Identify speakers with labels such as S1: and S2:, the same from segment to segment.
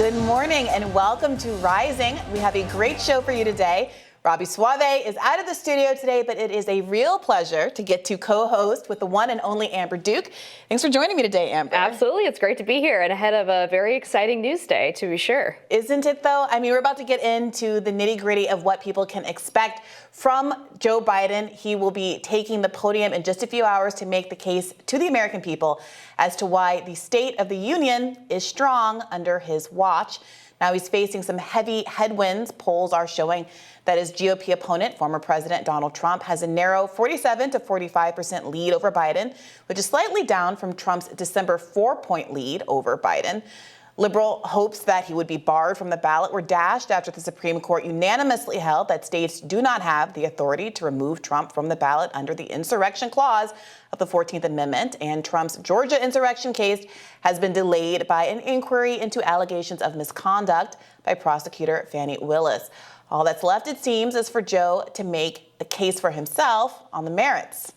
S1: Good morning and welcome to Rising. We have a great show for you today. Robbie Suave is out of the studio today, but it is a real pleasure to get to co-host with the one and only Amber Duke. Thanks for joining me today, Amber.
S2: Absolutely. It's great to be here and ahead of a very exciting news day, to be sure.
S1: Isn't it, though? I mean, we're about to get into the nitty-gritty of what people can expect from Joe Biden. He will be taking the podium in just a few hours to make the case to the American people as to why the State of the Union is strong under his watch. Now he's facing some heavy headwinds. Polls are showing that his GOP opponent, former President Donald Trump, has a narrow 47 to 45% lead over Biden, which is slightly down from Trump's December 4-point lead over Biden. Liberal hopes that he would be barred from the ballot were dashed after the Supreme Court unanimously held that states do not have the authority to remove Trump from the ballot under the insurrection clause of the 14th Amendment. And Trump's Georgia insurrection case has been delayed by an inquiry into allegations of misconduct by prosecutor Fani Willis. All that's left, it seems, is for Joe to make the case for himself on the merits.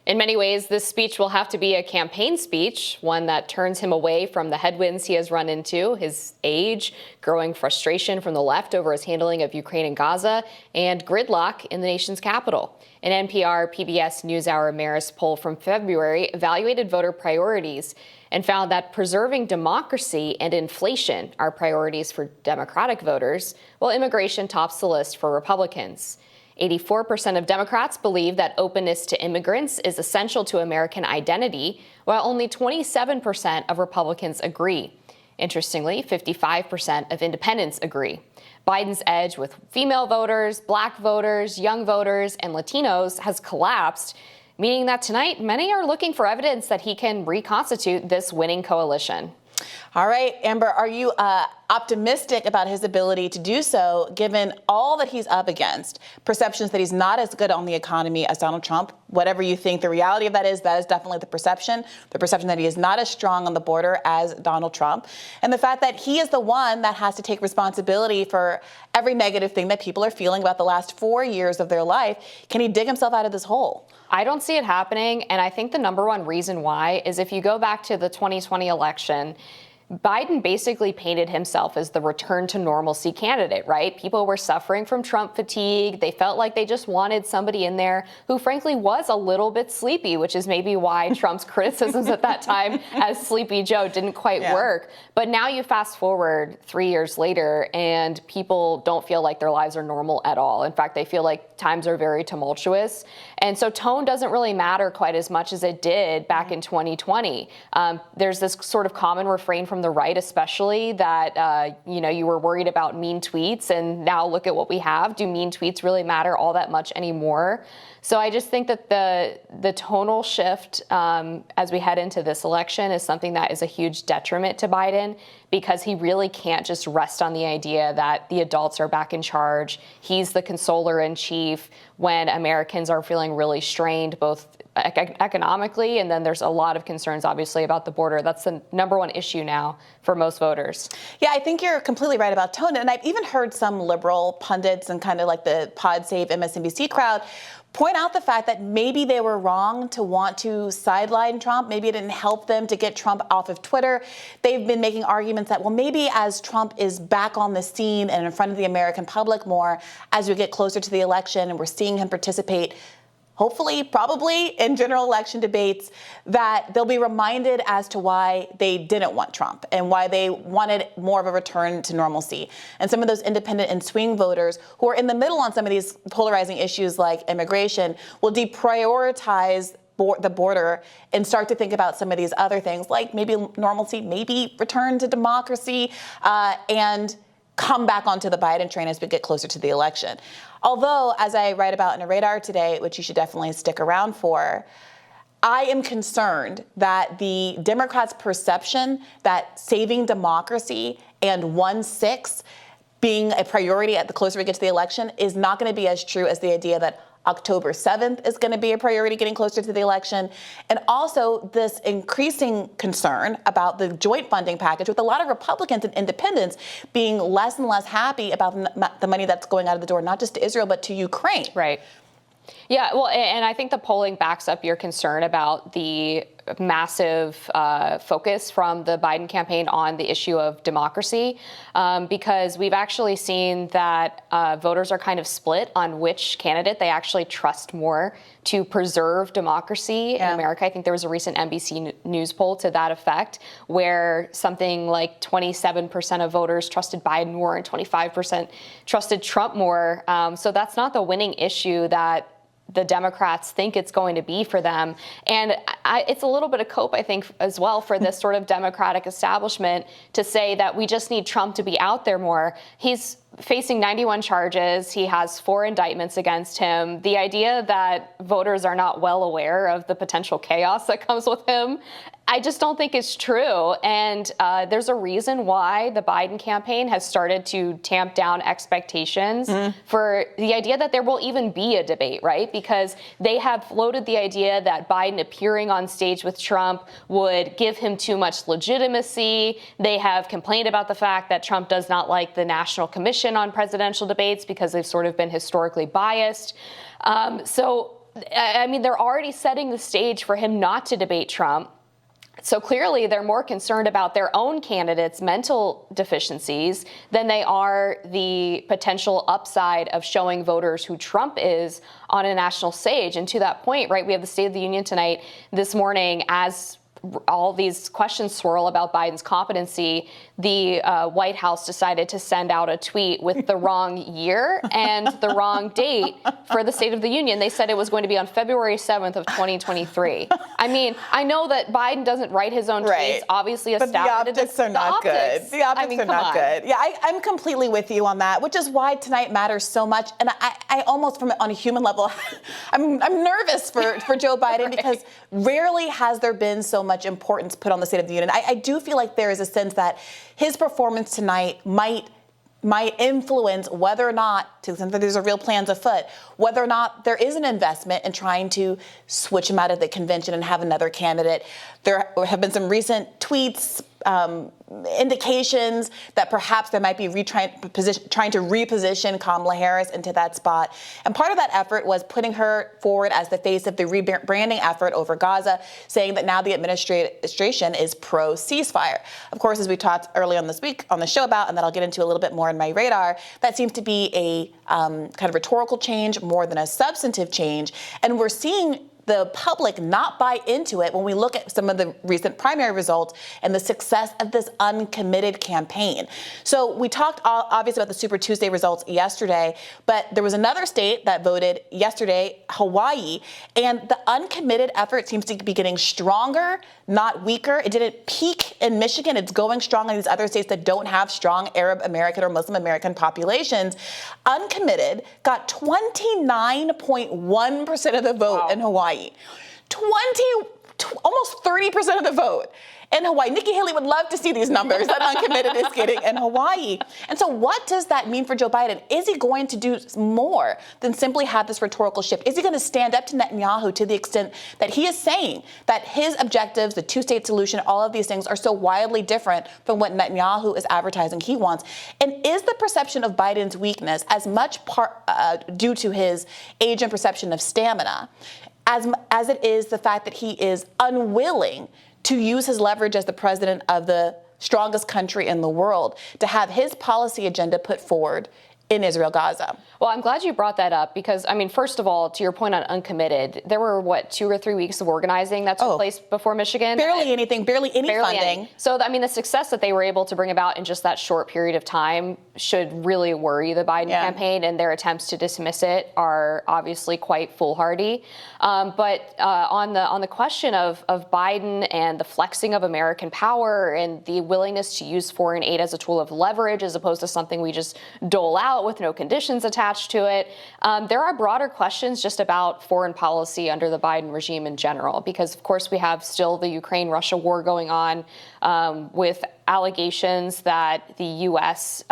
S2: In many ways, this speech will have to be a campaign speech, one that turns him away from the headwinds he has run into, his age, growing frustration from the left over his handling of Ukraine and Gaza, and gridlock in the nation's capital. An NPR PBS NewsHour Marist poll from February evaluated voter priorities and found that preserving democracy and inflation are priorities for Democratic voters, while immigration tops the list for Republicans. 84% of Democrats believe that openness to immigrants is essential to American identity, while only 27% of Republicans agree. Interestingly, 55% of independents agree. Biden's edge with female voters, black voters, young voters, and Latinos has collapsed, meaning that tonight many are looking for evidence that he can reconstitute this winning coalition.
S1: All right, Amber, are you optimistic about his ability to do so, given all that he's up against? Perceptions that he's not as good on the economy as Donald Trump. Whatever you think the reality of that is definitely the perception. The perception that he is not as strong on the border as Donald Trump. And the fact that he is the one that has to take responsibility for every negative thing that people are feeling about the last 4 years of their life. Can he dig himself out of this hole?
S2: I don't see it happening, and I think the number one reason why is if you go back to the 2020 election, Biden basically painted himself as the return to normalcy candidate, right? People were suffering from Trump fatigue. They felt like they just wanted somebody in there who frankly was a little bit sleepy, which is maybe why Trump's criticisms at that time as Sleepy Joe didn't quite work. But now you fast forward 3 years later and people don't feel like their lives are normal at all. In fact, they feel like times are very tumultuous. And so tone doesn't really matter quite as much as it did back in 2020. There's this sort of common refrain from the right, especially that, you were worried about mean tweets, and now look at what we have. Do mean tweets really matter all that much anymore? So I just think that the tonal shift as we head into this election is something that is a huge detriment to Biden, because he really can't just rest on the idea that the adults are back in charge. He's the consoler in chief when Americans are feeling really strained, both economically, and then there's a lot of concerns, obviously, about the border. That's the number one issue now for most voters.
S1: Yeah, I think you're completely right about tone. And I've even heard some liberal pundits and kind of like the Pod Save MSNBC crowd point out the fact that maybe they were wrong to want to sideline Trump. Maybe it didn't help them to get Trump off of Twitter. They've been making arguments that, well, maybe as Trump is back on the scene and in front of the American public more, as we get closer to the election and we're seeing him participate, hopefully, probably, in general election debates, that they'll be reminded as to why they didn't want Trump and why they wanted more of a return to normalcy. And some of those independent and swing voters who are in the middle on some of these polarizing issues like immigration will deprioritize the border and start to think about some of these other things like maybe normalcy, maybe return to democracy, and come back onto the Biden train as we get closer to the election. Although, as I write about in a Radar today, which you should definitely stick around for, I am concerned that the Democrats' perception that saving democracy and 1-6 being a priority at the closer we get to the election is not going to be as true as the idea that October 7th is going to be a priority getting closer to the election. And also this increasing concern about the joint funding package, with a lot of Republicans and independents being less and less happy about the money that's going out of the door, not just to Israel, but to Ukraine.
S2: Right. Yeah, well, and I think the polling backs up your concern about the massive focus from the Biden campaign on the issue of democracy, because we've actually seen that voters are kind of split on which candidate they actually trust more to preserve democracy in America. I think there was a recent NBC News poll to that effect, where something like 27% of voters trusted Biden more and 25% trusted Trump more. So that's not the winning issue that the Democrats think it's going to be for them. And it's a little bit of cope, I think, as well for this sort of Democratic establishment to say that we just need Trump to be out there more. He's facing 91 charges. He has 4 indictments against him. The idea that voters are not well aware of the potential chaos that comes with him, I just don't think it's true. And there's a reason why the Biden campaign has started to tamp down expectations for the idea that there will even be a debate, right? Because they have floated the idea that Biden appearing on stage with Trump would give him too much legitimacy. They have complained about the fact that Trump does not like the National Commission on presidential debates because they've sort of been historically biased. So, I mean, they're already setting the stage for him not to debate Trump. So clearly they're more concerned about their own candidates' mental deficiencies than they are the potential upside of showing voters who Trump is on a national stage. And to that point, right, we have the State of the Union tonight this morning. As all these questions swirl about Biden's competency, the White House decided to send out a tweet with the wrong year and the wrong date for the State of the Union. They said it was going to be on February 7th of 2023. I mean, I know that Biden doesn't write his own tweets, obviously
S1: but the optics are not good. The optics are not good. Yeah, I'm completely with you on that, which is why tonight matters so much. And I almost, on a human level, I'm nervous for Joe Biden because rarely has there been so much importance put on the State of the Union. I do feel like there is a sense that his performance tonight might influence whether or not, to the extent that there's a real plans afoot, whether or not there is an investment in trying to switch him out of the convention and have another candidate. There have been some recent tweets, indications that perhaps there might be trying to reposition Kamala Harris into that spot. And part of that effort was putting her forward as the face of the rebranding effort over Gaza, saying that now the administration is pro-ceasefire. Of course, as we talked early on this week on the show about, and that I'll get into a little bit more in my radar, that seems to be a kind of rhetorical change more than a substantive change. And we're seeing the public not buy into it when we look at some of the recent primary results and the success of this uncommitted campaign. So we talked obviously about the Super Tuesday results yesterday, but there was another state that voted yesterday, Hawaii, and the uncommitted effort seems to be getting stronger, not weaker. It didn't peak in Michigan. It's going strong in these other states that don't have strong Arab American or Muslim American populations. Uncommitted got 29.1% of the vote in Hawaii. Almost 30% of the vote in Hawaii. Nikki Haley would love to see these numbers that uncommitted is getting in Hawaii. And so what does that mean for Joe Biden? Is he going to do more than simply have this rhetorical shift? Is he going to stand up to Netanyahu to the extent that he is saying that his objectives, the two-state solution, all of these things are so wildly different from what Netanyahu is advertising he wants? And is the perception of Biden's weakness as much due to his age and perception of stamina as it is the fact that he is unwilling to use his leverage as the president of the strongest country in the world to have his policy agenda put forward in Israel, Gaza?
S2: Well, I'm glad you brought that up because, I mean, first of all, to your point on uncommitted, there were, 2 or 3 weeks of organizing that took place before Michigan?
S1: Barely anything, barely any funding.
S2: So, I mean, the success that they were able to bring about in just that short period of time should really worry the Biden campaign, and their attempts to dismiss it are obviously quite foolhardy. But on the question of Biden and the flexing of American power and the willingness to use foreign aid as a tool of leverage as opposed to something we just dole out with no conditions attached to it. There are broader questions just about foreign policy under the Biden regime in general, because, of course, we have still the Ukraine-Russia war going on with allegations that the U.S.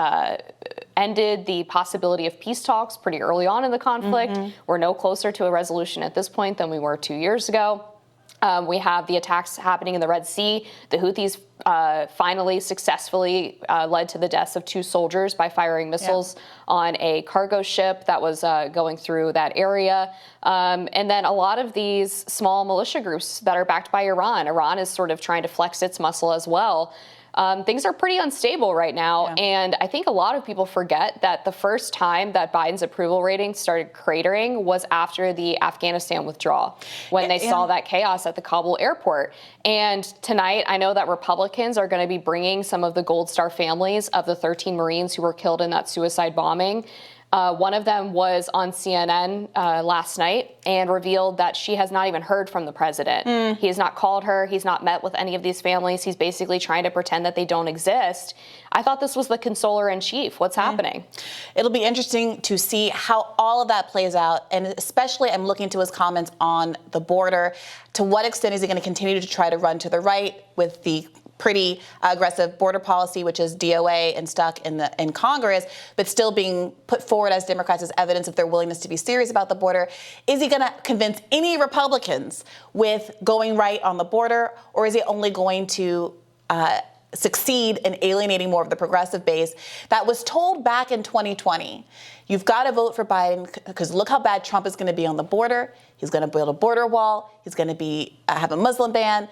S2: Ended the possibility of peace talks pretty early on in the conflict. We're no closer to a resolution at this point than we were 2 years ago. We have the attacks happening in the Red Sea. The Houthis finally successfully led to the deaths of 2 soldiers by firing missiles on a cargo ship that was going through that area. And then a lot of these small militia groups that are backed by Iran. Iran is sort of trying to flex its muscle as well. Things are pretty unstable right now. And I think a lot of people forget that the first time that Biden's approval rating started cratering was after the Afghanistan withdrawal, when they saw that chaos at the Kabul airport. And tonight, I know that Republicans are going to be bringing some of the Gold Star families of the 13 Marines who were killed in that suicide bombing. One of them was on CNN last night and revealed that she has not even heard from the president. He has not called her. He's not met with any of these families. He's basically trying to pretend that they don't exist. I thought this was the consoler in chief. What's happening?
S1: It'll be interesting to see how all of that plays out. And especially I'm looking to his comments on the border. To what extent is he going to continue to try to run to the right with the pretty aggressive border policy, which is DOA and stuck in Congress, but still being put forward as Democrats as evidence of their willingness to be serious about the border? Is he going to convince any Republicans with going right on the border, or is he only going to succeed in alienating more of the progressive base that was told back in 2020? You've got to vote for Biden because look how bad Trump is going to be on the border. He's going to build a border wall. He's going to have a Muslim ban.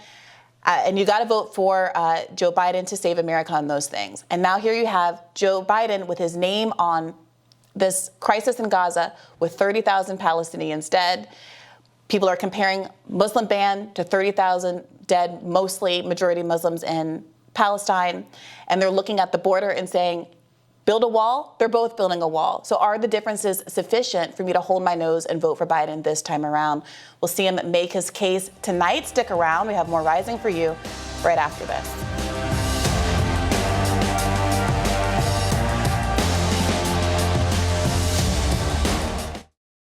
S1: And you got to vote for Joe Biden to save America on those things. And now here you have Joe Biden with his name on this crisis in Gaza with 30,000 Palestinians dead. People are comparing Muslim ban to 30,000 dead, mostly majority Muslims in Palestine. And they're looking at the border and saying, build a wall? They're both building a wall. So are the differences sufficient for me to hold my nose and vote for Biden this time around? We'll see him make his case tonight. Stick around. We have more Rising for you right after this.